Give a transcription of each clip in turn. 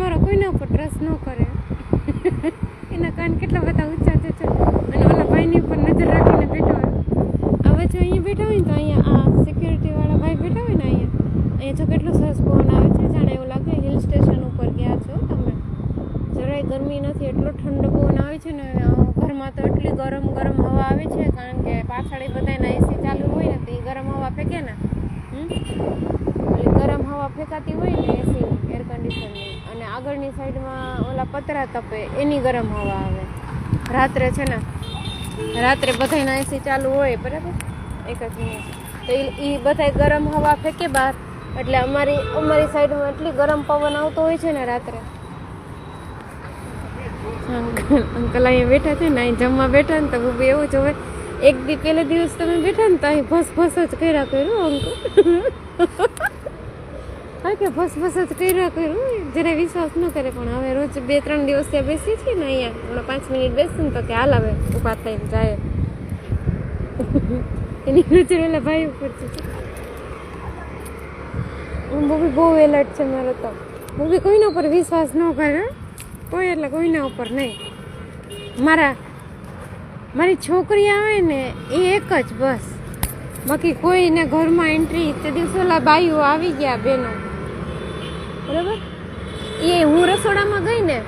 તમારો કોઈના ઉપર ટ્રસ્ટ ન કરે. એના કાન કેટલા બધા ઊંચા છે અને ઓલા ભાઈની ઉપર નજર રાખીને બેઠો હોય. હવે જો અહીંયા બેઠા હોય ને તો અહીંયા આ સિક્યુરિટીવાળા ભાઈ બેઠા હોય ને અહીંયા જો કેટલો સરસ પવન આવે છે. જાણે એવું લાગે હિલ સ્ટેશન ઉપર ગયા છો તમે. જરાય ગરમી નથી, એટલો ઠંડો પવન આવે છે ને. ઘરમાં તો એટલી ગરમ ગરમ હવા આવે છે, કારણ કે પાછળ બધાના એસી ચાલુ હોય ને તો એ ગરમ હવા ફેંકે ને. ગરમ હવા ફેંકાતી હોય ને એસી એર કન્ડિશનની, અને આગળની સાઈડમાં ઓલા પતરા તપે એની ગરમ હવા આવે. રાત્રે છે ને, રાત્રે બધાના એસી ચાલુ હોય બરાબર, એક જ મિનિટ, તો એ બધા ગરમ હવા ફેંકે બહાર, એટલે અમારી સાઈડમાં એટલી ગરમ પવન આવતો હોય છે ને રાત્રે. અંકલ અહીંયા બેઠા છે ને, અહીં જમવા બેઠા ને તો બહુ એવું જ હોય. એક દી પહેલે દિવસ તમે બેઠા ને તો અહીં ભસ જ કર્યા કર્યું અંકલ. હા કે ભસ જ કર્યું, જરા વિશ્વાસ ન કરે. પણ હવે રોજ 2-3 દિવસ ત્યાં બેસી છીએ ને, અહીંયા હમણાં 5 મિનિટ બેસું ને તો કે હાલ આવે ઉભા થઈને જાય. એની નજર ઓલા ભાઈ ઉપર છે. બહુ એલર્ટ છે મારો તો. બહુ કોઈના ઉપર વિશ્વાસ ન કરે, કોઈ એટલે કોઈના ઉપર નહીં. મારી છોકરી આવે ને એ એક જ બસ, બાકી કોઈને ઘરમાં એન્ટ્રી. તે દિવસે ઓલા બાઈઓ આવી ગયા બેનો બરાબર, એ હું રસોડામાં ગઈ ને,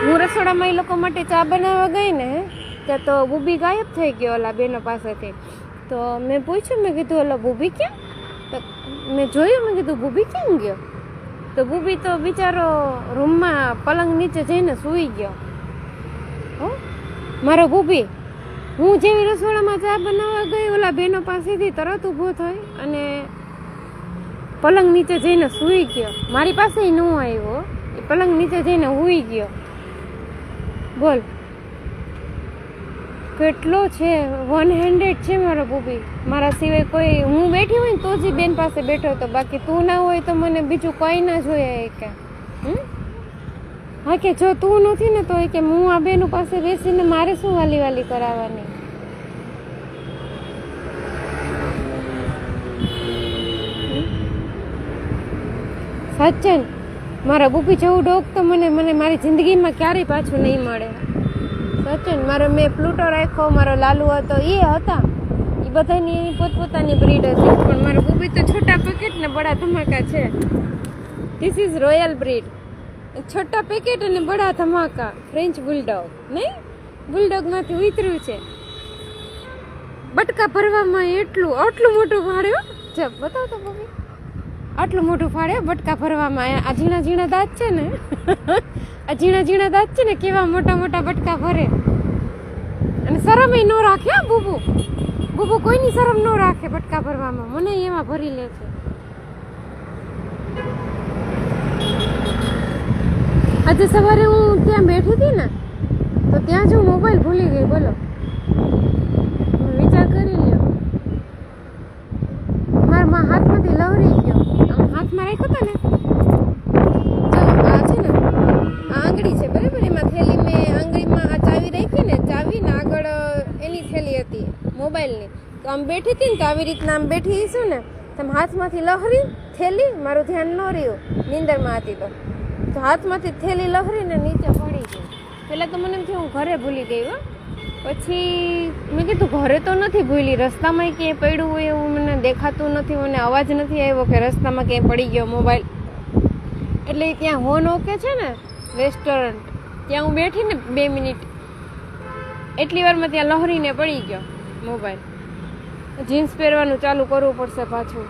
હું રસોડામાં એ લોકો માટે ચા બનાવવા ગઈ ને, ત્યાં તો બુબી ગાયબ થઈ ગયો ઓલા બેનો પાસેથી. તો મેં પૂછ્યું, મેં કીધું ઓલા બુબી ક્યાં? તો મેં જોયું, મેં કીધું બુબી ક્યાં ગયો? તો બુબી તો બિચારો રૂમમાં પલંગ નીચે જઈને સૂઈ ગયો. મારો બુબી, હું જેવી રસોડામાં ચા બનાવવા ગઈ ઓલા બેનો પાસેથી તરત ઊભો થઈ અને પલંગ નીચે જઈને સૂઈ ગયો. મારી પાસે ન આવ્યો, એ પલંગ નીચે જઈને સૂઈ ગયો. બોલ કેટલો છે, 100 છે મારો બુબી. મારા સિવાય કોઈ, હું બેઠી હોય ને તો જ બેન પાસે બેઠો હતો, બાકી તું ના હોય તો મને બીજું કંઈ ના જોઈએ કે. હા કે જો તું નથી ને તો કે હું આ બેનું પાસે બેસીને મારે શું વાલી કરાવવાની. સચન, મારા બુબી જેવું ડોગ તો મને મારી જિંદગીમાં ક્યારેય પાછું નહીં મળે. સચન, મેં પ્લુટો રાખ્યો, મારો લાલુ હતો, એ હતા, એ બધાની એની પોતપોતાની બ્રીડ હતી. પણ મારો બુબી તો છોટા પેકેટ ને બડા ધમાકા છે. This is royal breed. Chhota packet અને બડા ધમાકા ફ્રેન્ચ બુલડોગ. નહીં, બુલડોગમાંથી ઉતર્યું છે. બટકા ભરવામાં આટલું મોટું ફાડ્યો. જબ બતાવ તો બુબી, આટલું મોટું ફાડ્યો બટકા ભરવામાં. આ ઝીણા દાંત છે ને, આ ઝીણા દાંત છે ને, કેવા મોટા બટકા ભરે. અને શરમ ન રાખે બુબુ કોઈની શરમ ન રાખે બટકા ભરવામાં. મને એમાં ભરી લે છે. આજે સવારે હું ત્યાં બેઠી હતી ને, તો ત્યાં જ હું મોબાઈલ ભૂલી ગઈ. બોલો, વિચાર કરી લ્યો. મારા હાથમાંથી લવરી ગયો. હાથમાં રાખ્યો હતો ને, આ છે ને, આ આંગળી છે બરાબર, એમાં થેલી મેં આંગળીમાં આ ચાવી રાખી ને, ચાવી ને આગળ એની થેલી હતી મોબાઈલની. તો આમ બેઠી હતી ને, તો આવી રીતના આમ બેઠી છું ને, તમે હાથમાંથી લહરી થેલી, મારું ધ્યાન ન રહ્યું, નીંદરમાં હતી તો હાથમાંથી થેલી લહરીને નીચે પડી ગઈ. પહેલાં તો મને એમ થયું હું ઘરે ભૂલી ગઈ હો. પછી મેં કીધું ઘરે તો નથી ભૂલી, રસ્તામાં ક્યાંય પડ્યું હોય એવું મને દેખાતું નથી, મને અવાજ નથી આવ્યો કે રસ્તામાં ક્યાંય પડી ગયો મોબાઈલ. એટલે ત્યાં હોન ઓકે છે ને રેસ્ટોરન્ટ, ત્યાં હું બેઠી ને 2 મિનિટ, એટલી વારમાં ત્યાં લહરીને પડી ગયો મોબાઈલ. જીન્સ પહેરવાનું ચાલુ કરવું પડશે પાછું.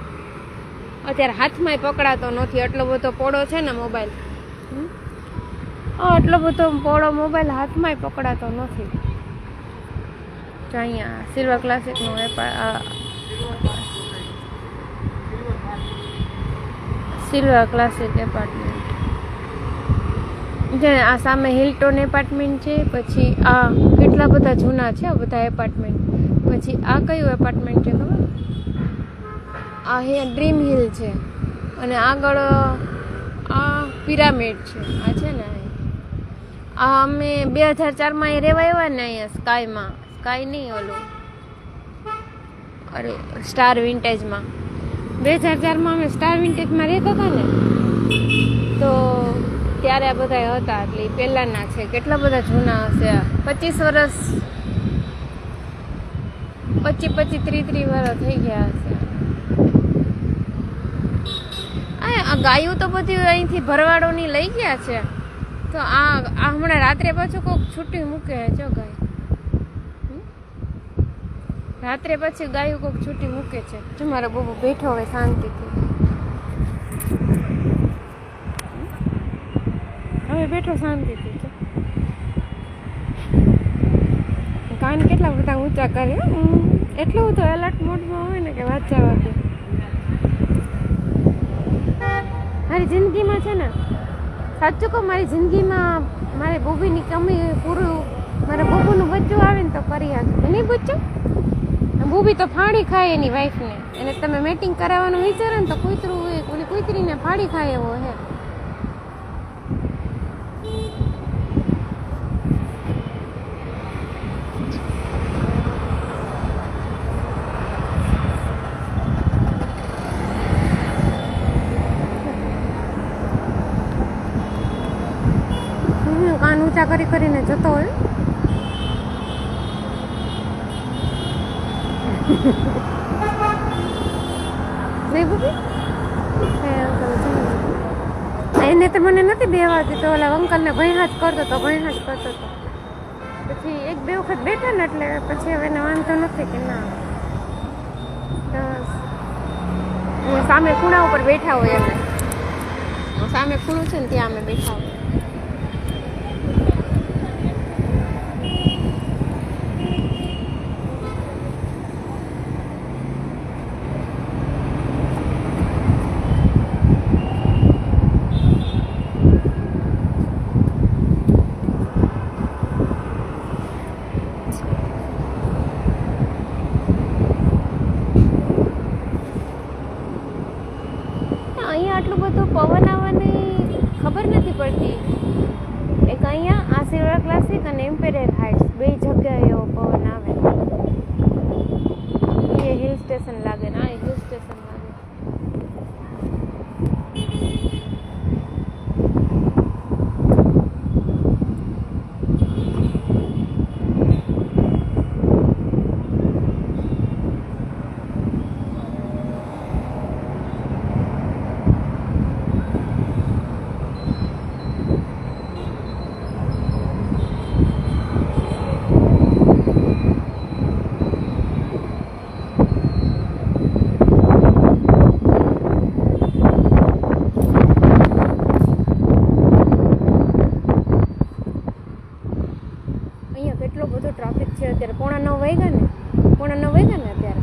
અત્યારે હાથમાંય પકડાતો નથી, એટલો બધો પોળો છે ને મોબાઈલ. એટલો બધો પોળો મોબાઈલ હાથમાંય પકડાતો નથી. તો અહીંયા સિલ્વર ક્લાસિકનું સિલ્વર ક્લાસિક એપાર્ટમેન્ટ છે. આ સામે હિલ્ટોન એપાર્ટમેન્ટ છે. પછી આ કેટલા બધા જૂના છે બધા એપાર્ટમેન્ટ. પછી આ કયું એપાર્ટમેન્ટ છે ખબર? આ ડ્રીમ હિલ છે. અને આગળ આ પિરામિડ છે. આ છે ને, આ અમે 2004માં અહીં રહેવા આવ્યા ને, અહીંયા સ્કાય નહીં, ઓલું અરે સ્ટાર વિન્ટેજમાં. 2004માં અમે સ્ટાર વિન્ટેજમાં રહેતા હતા ને, તો ત્યારે આ બધા હતા, એટલે પહેલાંના છે. કેટલા બધા જૂના હશે, 25 વર્ષ, 25-30 વર્ષ થઈ ગયા હશે. આ ગાયું તો બધી અહીંથી ભરવાડોની લઈ ગયા છે. તો આ હમણાં રાત્રે પાછું કોઈક છૂટી મૂકે જો ગાય. રાત્રે પછી ગાયું કોઈક છૂટી મૂકે છે. જો મારો બબુ બેઠો હોય શાંતિથી. હવે બેઠો શાંતિથી. કાન કેટલા બધા ઊંચા કરે, એટલું બધું એલર્ટ મોડમાં હોય ને કે વાત જવા દે. મારી જિંદગીમાં છે ને, સાચું કહું, મારી જિંદગીમાં મારી બુબીની કમી પૂરું, મારા બુબુનું બચ્ચું આવે ને તો કરી આપે. નહીં બચ્ચું, બુબી તો ફાડી ખાય એની વાઈફને. એને તમે મેટિંગ કરાવવાનું વિચારો ને તો કૂતરું હોય, ઓલી કૂતરીને ફાડી ખાય એવો હે. કાન ઊંચા કરી કરીને જતો હોય. એને તો મને નથી બેવાતી, તો ઓલા અંકલને ભૈયા જ કરતો હતો. પછી 1-2 વખત બેઠા ને એટલે પછી હવે એને વાંધો નથી કે ના. સામે ખૂણા ઉપર બેઠા હોય, એટલે સામે ખૂણું છે ને ત્યાં અમે બેઠા હોય. અહીંયા આટલું બધું પવન આવવાની ખબર નથી પડતી. એક અહીંયા આ સિલ્વર ક્લાસિક અને એમ્પેરિયર હાઇટ્સ 2 જગ્યાએ એવો પવન આવે. એ હિલ સ્ટેશન લાગે ને, આ હિલ સ્ટેશન લાગે. કેટલો બધો ટ્રાફિક છે અત્યારે. 9:45 વાગ્યા ને અત્યારે.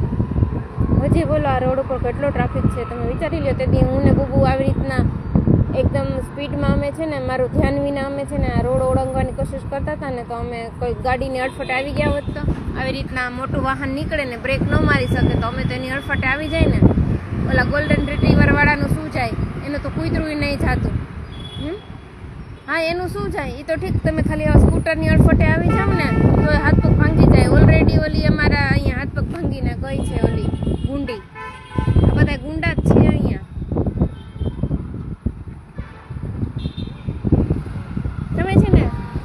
હજી બોલો આ રોડ ઉપર કેટલો ટ્રાફિક છે તમે વિચારી લો. તેથી હું ને બબુ આવી રીતના એકદમ સ્પીડમાં અમે છે ને, મારું ધ્યાન વિના અમે છે ને આ રોડ ઓળંગવાની કોશિશ કરતા હતા ને, તો અમે કોઈ ગાડીની અડફટે આવી ગયા હોત તો, આવી રીતના મોટું વાહન નીકળે ને બ્રેક ન મારી શકે તો અમે તો એની અડફટે આવી જાય ને. ઓલા ગોલ્ડન રિટ્રીવર વાળાનું શું જાય, એનું તો કૂતરું નહીં જાતું. હા, એનું શું જાય એ તો ઠીક, તમે ખાલી સ્કૂટરની અડફટે આવી જાવ ને તો હાથ પગ ભાંગી જાય. ઓલરેડી ઓલી અમારા અહીંયા હાથ પગ ભાંગીને ગઈ છે ઓલી ગુંડી. આ બધા ગુંડા જ છે અહીંયા. તમે છે ને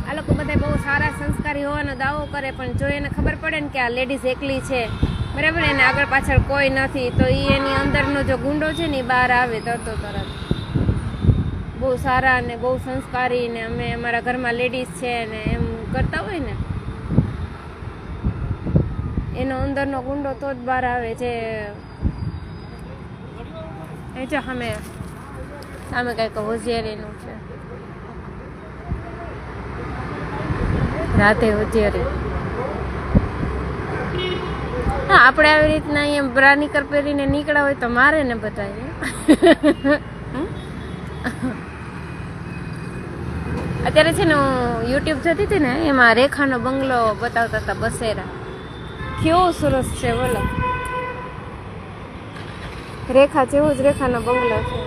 આ લોકો બધા બહુ સારા સંસ્કારી હોવાનો દાવો કરે, પણ જો એને ખબર પડે ને કે આ લેડીઝ એકલી છે, બરાબર, એને આગળ પાછળ કોઈ નથી, તો એ એની અંદરનો જો ગુંડો છે ને એ બહાર આવે તરત. બહુ સારા ને બહુ સંસ્કારી ને અમે અમારા ઘરમાં લેડીઝ છે ને એમ કરતા હોય ને, એનો અંદરનો ગુંડો તો જ બહાર આવે છે. એ જો સામે કંઈક હોશિયારીનું છે, રાતે હોશિયારી. હા, આપણે આવી રીતના અહીંયા બ્રાનીકર પહેરીને નીકળ્યા હોય તો મારે ને બતાવીએ. અત્યારે છે ને હું યુટ્યુબ જોતી હતી ને, એમાં રેખાનો બંગલો બતાવતા હતા, બસેરા. કેવો સરસ છે બોલો, રેખા જેવો જ રેખાનો બંગલો છે.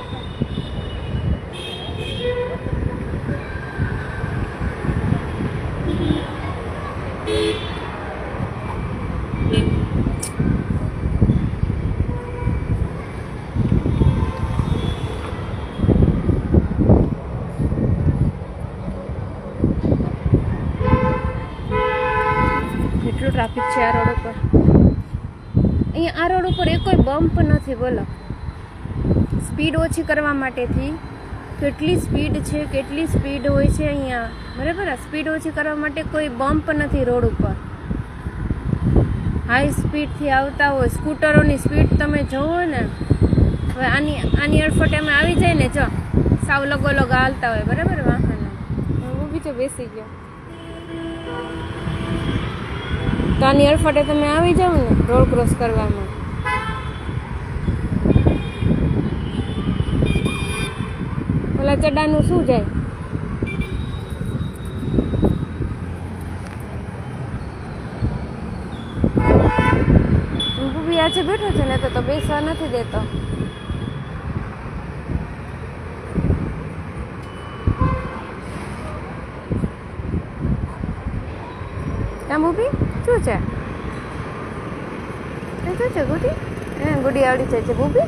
છે આ રોડ ઉપર. અહીંયા આ રોડ ઉપર એકોય બમ્પ નથી. બોલો, સ્પીડ ઓછી કરવા માટેથી કેટલી સ્પીડ છે, કેટલી સ્પીડ હોય છે અહીંયા, બરાબર. સ્પીડ ઓછી કરવા માટે કોઈ બમ્પ નથી રોડ ઉપર. હાઈ સ્પીડથી આવતા હોય સ્કૂટરોની સ્પીડ તમે જોવો ને. હવે આની અડફટ એમાં આવી જાય ને, જો સાવ લગો લગ હાલતા હોય, બરાબર. વાહનો હું બીજો બેસી ગયો તો આની અડફટે તમે આવી જાઓ ને રોડ ક્રોસ કરવામાં. ઓલા ચડાનું શું જાય? બી આજે બેઠો છે ને તો બેસવા નથી દેતો. ત્યાં બુબી શું છે? શું છે ગુડી? ગુડી આવડી જાય છે બુબી.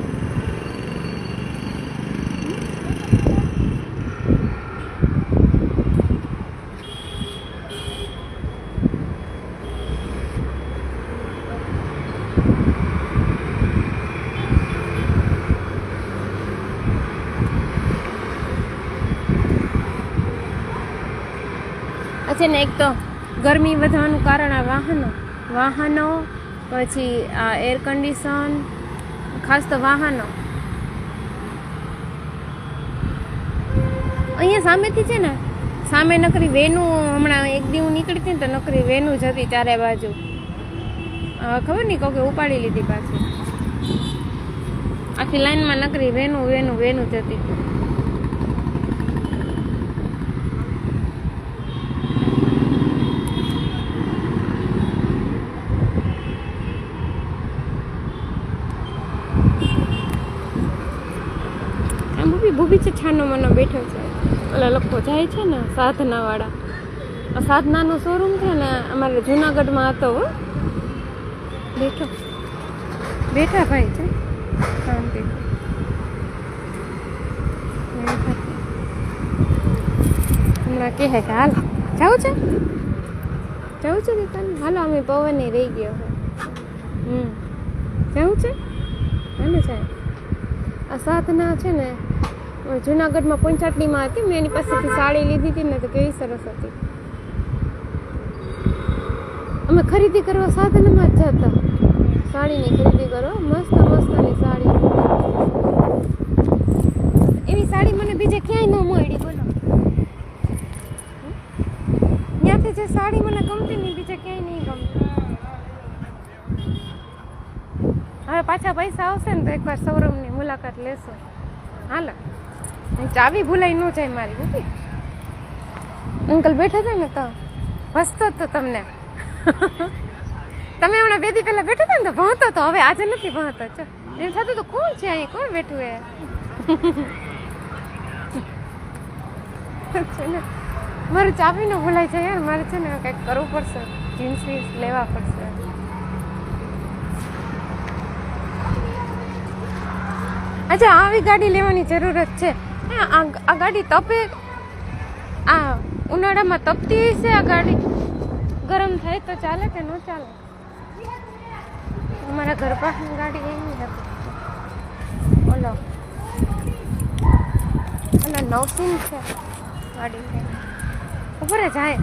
છે ને, એક તો ગરમી વધવાનું કારણ આ વાહનો, પછી આ એર કન્ડિશન, ખાસ તો વાહનો. અહીંયા સામેથી છે ને, સામે નકરી વેનું, હમણાં એક દી હું નીકળી હતી ને તો નકરી વેનું જ હતી ચારે બાજુ. ખબર નહીં કોકે ઉપાડી લીધી પાછી. આખી લાઈનમાં નકરી વેનું જ હતી. ભૂબી છે છાનો મનો બેઠો છે. ઓલા લોકો જાય છે ને સાધના વાળા. આ સાધનાનો શોરૂમ છે ને અમારે જુનાગઢમાં હતો. બેઠા ભાઈ છે શાંતિ. હમણાં કહે કે હાલ જવું છે દીકરા, હાલો અમે પવન રહી ગયો. જવું છે હાલો સાહેબ. આ સાધના છે ને જુનાગઢમાં પંચાટલીમાં હતી. મેં એની પાસેથી સાડી લીધી હતી ને તો કેવી સરસ હતી. અમે ખરીદી કરવા સાધનમાં જ જતા, સાડીની ખરીદી કરવા. મસ્તની સાડી. એવી સાડી મને બીજે ક્યાંય ન મળી. બોલો, ત્યાંથી જે સાડી મને ગમતી નહીં બીજે ક્યાંય નહીં ગમતી. હવે પાછા પૈસા આવશે ને તો એકવાર શોરૂમની મુલાકાત લેશો. હાલો, ચાવી ભૂલાઈ ન જાય મારી. બુબી અંકલ બેઠા હતા ને તો હસતો તો તમને. તમે હમણાં 2 દી પહેલા બેઠા હતા ને તો ભણતો તો, હવે આજે નથી ભણતો. ચો એમ થતું તો કોણ છે અહીં, કોણ બેઠું એ. મારું ચાવી ન ભૂલાઈ જાય યાર. મારે છે ને કંઈક કરવું પડશે, જીન્સ લેવા પડશે. અચ્છા, આવી ગાડી લેવાની જરૂરત છે. આ ગાડી તપે, આ ઉનાળામાં તપતી હશે આ ગાડી. ગરમ થાય તો ચાલે કે ન ચાલે? અમારા ઘર પાસની ગાડી એવી હતી. ઓલો નવસીન છે ગાડી ઉપર જાય.